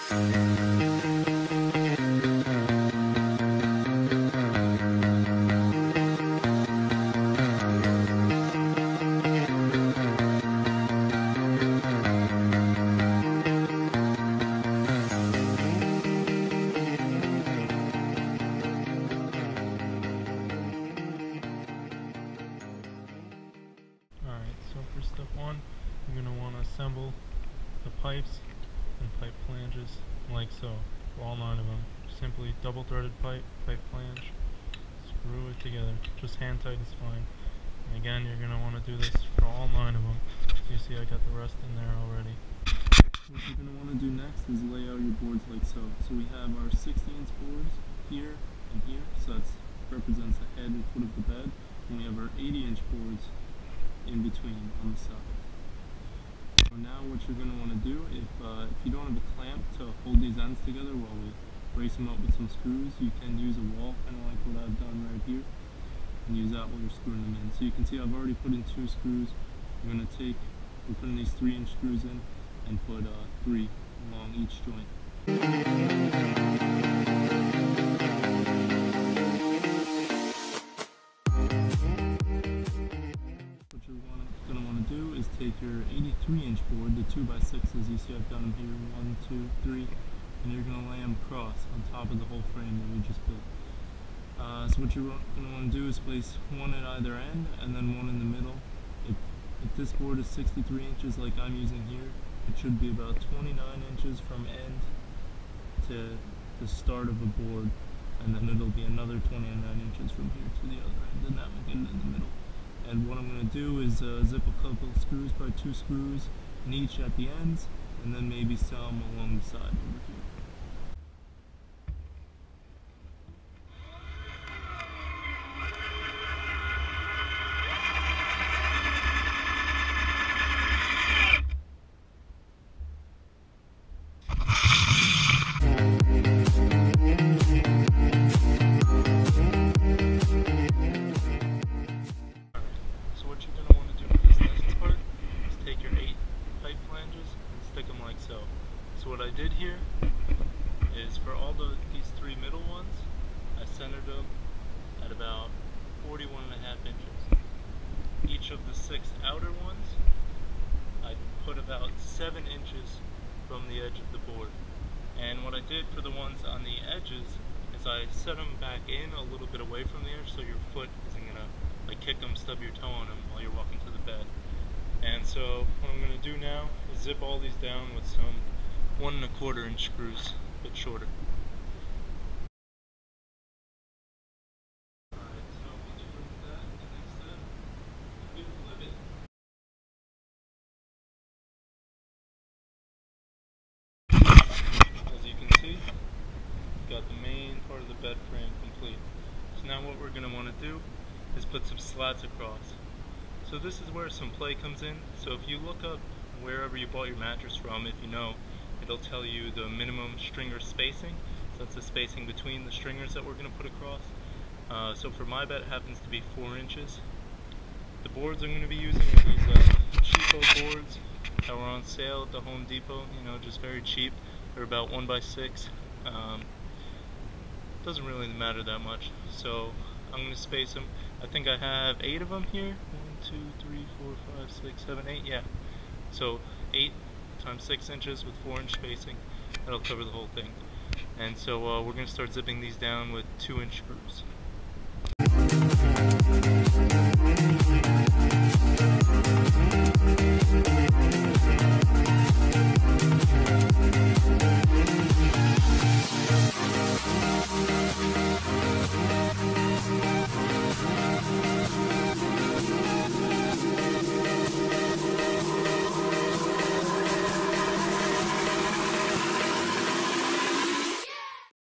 So for step one, you're going to want to assemble the pipes and pipe flanges like so, for all 9 of them. Simply double threaded pipe, pipe flange, screw it together, just hand tight is fine. And again, you're going to want to do this for all 9 of them. So you see I got the rest in there already. What you're going to want to do next is lay out your boards like so. So we have our 16-inch boards here and here, so that represents the head and foot of the bed. And we have our 80-inch boards in between on the side. So now what you're going to want to do, if you don't have a clamp to hold these ends together while we brace them up with some screws, you can use a wall, kind of like what I've done right here, and use that while you're screwing them in. So you can see I've already put in 2 screws. We're putting these 3-inch screws in and put 3 along each joint. Is take your 83-inch board, the 2x6s, you see I've done them here, 1, 2, 3, and you're going to lay them across on top of the whole frame that we just built. So what you're going to want to do is place one at either end and then one in the middle. If this board is 63 inches like I'm using here, it should be about 29 inches from end to the start of the board, and then it'll be another 29 inches from here to the other end, and that will get it in the middle. And what I'm going to do is zip a couple of screws, probably 2 screws in each at the ends, and then maybe some along the side over here. So what I did here is for all these 3 middle ones, I centered them at about 41.5 inches. Each of the 6 outer ones, I put about 7 inches from the edge of the board. And what I did for the ones on the edges is I set them back in a little bit away from the edge so your foot isn't going to like kick them, stub your toe on them while you're walking to the bed. And so what I'm going to do now is zip all these down with some 1 1/4 inch screws, a bit shorter. As you can see, got the main part of the bed frame complete. So now what we're going to want to do is put some slats across. So this is where some play comes in. So if you look up wherever you bought your mattress from, if you know, it'll tell you the minimum stringer spacing. So that's the spacing between the stringers that we're going to put across. So for my bed it happens to be 4 inches. The boards I'm going to be using are these cheapo boards that were on sale at the Home Depot, you know, just very cheap. They're about 1x6. Doesn't really matter that much. So I'm going to space them. I think I have 8 of them here. 1, 2, 3, 4, 5, 6, 7, 8. Yeah. So 8 times 6 inches with 4-inch spacing. That'll cover the whole thing. And so we're going to start zipping these down with 2-inch screws.